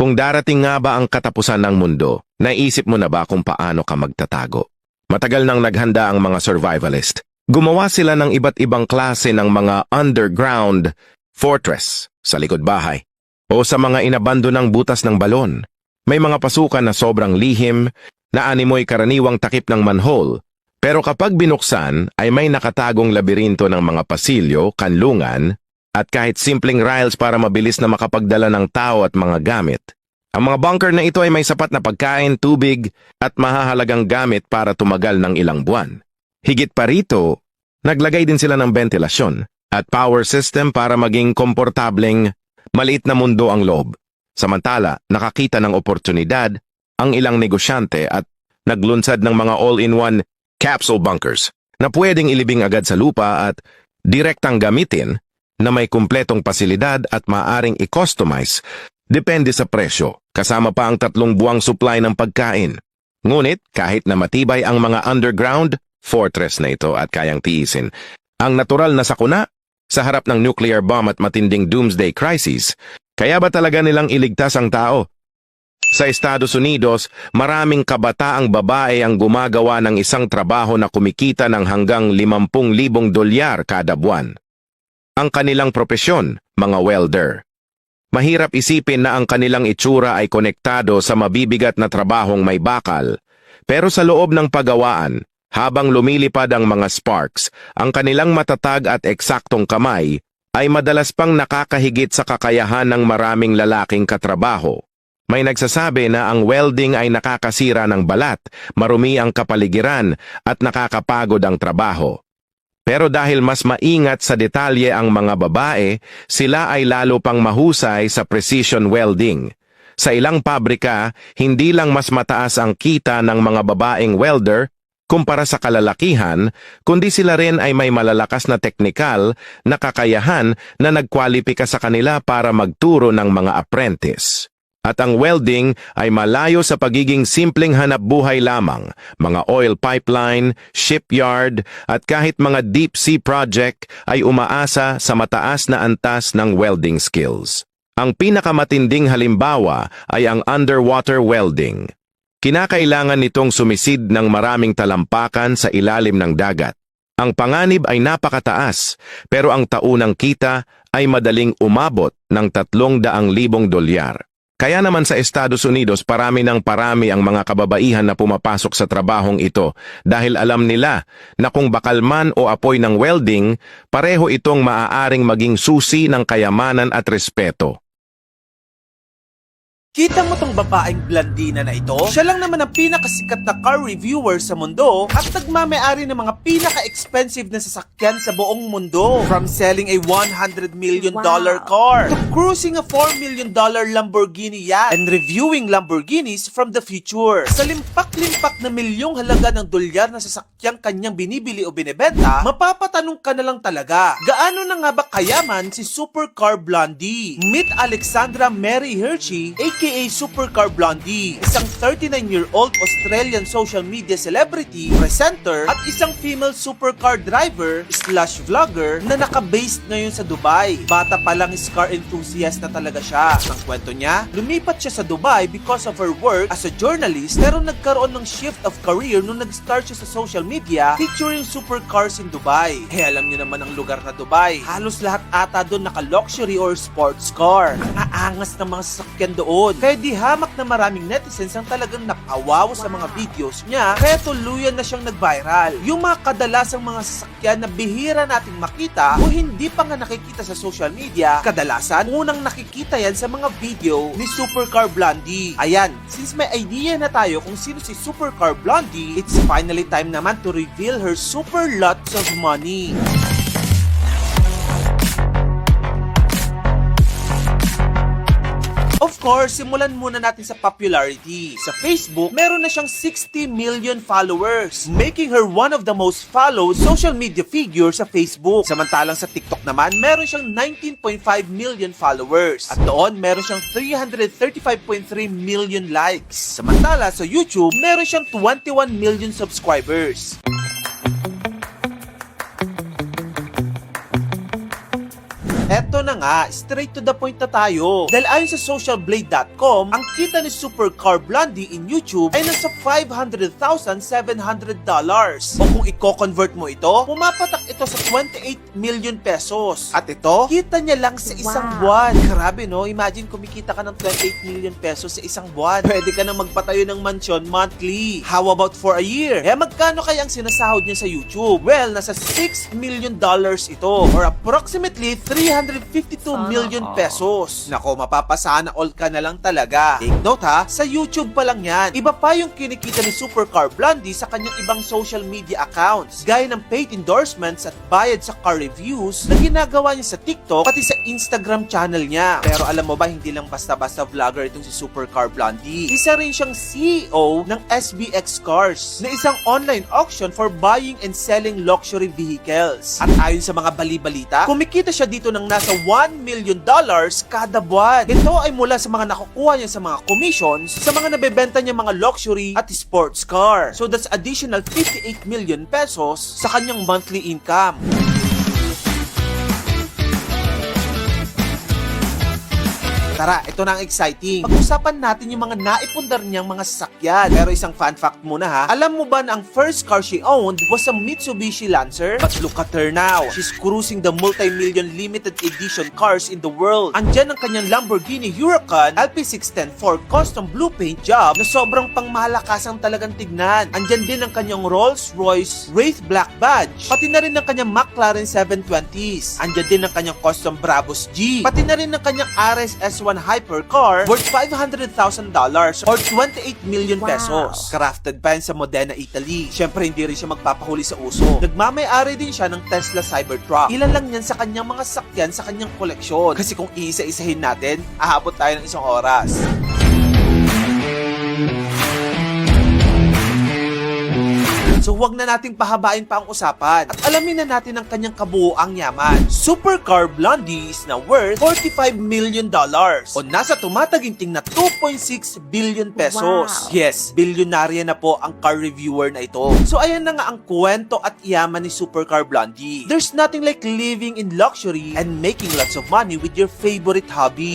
Kung darating nga ba ang katapusan ng mundo, naisip mo na ba kung paano ka magtatago? Matagal nang naghanda ang mga survivalist. Gumawa sila ng iba't ibang klase ng mga underground fortress sa likod bahay o sa mga inabandonang butas ng balon. May mga pasukan na sobrang lihim na animoy karaniwang takip ng manhole. Pero kapag binuksan ay may nakatagong labirinto ng mga pasilyo, kanlungan, at kahit simpleng rails para mabilis na makapagdala ng tao at mga gamit. Ang mga bunker na ito ay may sapat na pagkain, tubig, at mahahalagang gamit para tumagal ng ilang buwan. Higit pa rito, naglagay din sila ng ventilasyon at power system para maging komportableng maliit na mundo ang loob. Samantala, nakakita ng oportunidad ang ilang negosyante at naglunsad ng mga all-in-one capsule bunkers na pwedeng ilibing agad sa lupa at direktang gamitin na may kumpletong pasilidad at maaring i-customize depende sa presyo, kasama pa ang 3 buwang supply ng pagkain. Ngunit kahit na matibay ang mga underground fortress na ito at kayang tiisin, ang natural na sakuna sa harap ng nuclear bomb at matinding doomsday crisis, kaya ba talaga nilang iligtas ang tao? Sa Estados Unidos, maraming kabataang babae ang gumagawa ng isang trabaho na kumikita ng hanggang $50,000 kada buwan. Ang kanilang propesyon, mga welder. Mahirap isipin na ang kanilang itsura ay konektado sa mabibigat na trabahong may bakal. Pero sa loob ng paggawaan, habang lumilipad ang mga sparks, ang kanilang matatag at eksaktong kamay ay madalas pang nakakahigit sa kakayahan ng maraming lalaking katrabaho. May nagsasabi na ang welding ay nakakasira ng balat, marumi ang kapaligiran at nakakapagod ang trabaho. Pero dahil mas maingat sa detalye ang mga babae, sila ay lalo pang mahusay sa precision welding. Sa ilang pabrika, hindi lang mas mataas ang kita ng mga babaeng welder kumpara sa kalalakihan, kundi sila rin ay may malalakas na teknikal na kakayahan na nagkwalipika sa kanila para magturo ng mga apprentice. At ang welding ay malayo sa pagiging simpleng hanapbuhay lamang, mga oil pipeline, shipyard, at kahit mga deep sea project ay umaasa sa mataas na antas ng welding skills. Ang pinakamatinding halimbawa ay ang underwater welding. Kinakailangan nitong sumisid ng maraming talampakan sa ilalim ng dagat. Ang panganib ay napakataas, pero ang taunang kita ay madaling umabot ng $300,000. Kaya naman sa Estados Unidos parami ng parami ang mga kababaihan na pumapasok sa trabahong ito dahil alam nila na kung bakal man o apoy ng welding, pareho itong maaaring maging susi ng kayamanan at respeto. Kita mo tong babaeng blandina na ito? Siya lang naman ang pinakasikat na car reviewer sa mundo at nagmamay-ari ng mga pinaka-expensive na sasakyan sa buong mundo. From selling a $100 million car to cruising a $4 million Lamborghini yacht and reviewing Lamborghinis from the future. Sa limpak-limpak na milyong halaga ng dolyar na sasakyang kanyang binibili o binebenta, mapapatanong ka na lang talaga, gaano na nga ba kayaman si Supercar Blondie? Meet Alexandra Mary Hershey, aka Supercar Blondie, isang 39-year-old Australian social media celebrity, presenter, at isang female supercar driver / vlogger na naka-based ngayon sa Dubai. Bata pa lang is car enthusiast na talaga siya. Ang kwento niya, lumipat siya sa Dubai because of her work as a journalist pero nagkaroon ng shift of career nung nag-start siya sa social media featuring supercars in Dubai. Alam niyo naman ang lugar na Dubai. Halos lahat ata doon naka-luxury or sports car. Ang aangas ng mga sasakyan doon. Kaya di hamak na maraming netizens ang talagang napawaw sa mga videos niya, kaya tuluyan na siyang nag-viral. Yung mga kadalasang mga sasakyan na bihira nating makita o hindi pa nga nakikita sa social media, kadalasan unang nakikita yan sa mga video ni Supercar Blondie. Ayan, since may idea na tayo kung sino si Supercar Blondie, it's finally time naman to reveal her super lots of money. Of course, simulan muna natin sa popularity. Sa Facebook, meron na siyang 60 million followers, making her one of the most followed social media figures sa Facebook. Samantalang sa TikTok naman, meron siyang 19.5 million followers. At doon, meron siyang 335.3 million likes. Samantala sa YouTube, meron siyang 21 million subscribers. Eto na nga, straight to the point na tayo. Dahil ayon sa socialblade.com, ang kita ni Supercar Blondie in YouTube ay nasa $500,700. O kung i-convert mo ito, pumapatak ito sa 28 million pesos. At ito, kita niya lang sa isang buwan. Grabe no, imagine kumikita ka ng 28 million pesos sa isang buwan. Pwede ka na magpatayo ng mansyon monthly. How about for a year? Eh magkano kaya ang sinasahod niya sa YouTube? Well, nasa $6 million ito or approximately 352 million pesos. Nako, mapapasana all ka na lang talaga. Take note ha, sa YouTube pa lang yan. Iba pa yung kinikita ni Supercar Blondie sa kanyang ibang social media accounts, gaya ng paid endorsements at bayad sa car reviews na ginagawa niya sa TikTok pati sa Instagram channel niya. Pero alam mo ba, hindi lang basta-basta vlogger itong si Supercar Blondie. Isa rin siyang CEO ng SBX Cars, na isang online auction for buying and selling luxury vehicles. At ayon sa mga bali-balita, kumikita siya dito ng nasa $1 million kada buwan. Ito ay mula sa mga nakukuha niya sa mga commissions sa mga nabebenta niya mga luxury at sports car. So that's additional 58 million pesos sa kanyang monthly income. Tara, ito na ang exciting. Pag-usapan natin yung mga naipundar niyang mga sasakyan. Pero isang fun fact muna ha. Alam mo ba na ang first car she owned was a Mitsubishi Lancer? But look at her now. She's cruising the multi-million limited edition cars in the world. Andyan ang kanyang Lamborghini Huracan LP610 custom blue paint job na sobrang pangmalakasang talagang tignan. Andyan din ang kanyang Rolls-Royce Wraith Black Badge. Pati na rin ang kanyang McLaren 720s. Andyan din ang kanyang custom Brabus G. Pati na rin ang kanyang RS S1 hypercar worth $500,000 or 28 million pesos. Crafted pa yan sa Modena, Italy. Syempre, hindi rin siya magpapahuli sa uso. Nagmamay-ari din siya ng Tesla Cybertruck. Ilan lang yan sa kanyang mga sakyan sa kanyang koleksyon. Kasi kung iisa-isahin natin, ahabot tayo ng isang oras. So wag na nating pahabain pa ang usapan at alamin na natin ang kanyang kabuuang yaman. Supercar Blondie is na worth $45 million o nasa tumataginting na 2.6 billion pesos. Yes, bilyonarya na po ang car reviewer na ito. So ayan na nga ang kwento at yaman ni Supercar Blondie. There's nothing like living in luxury and making lots of money with your favorite hobby.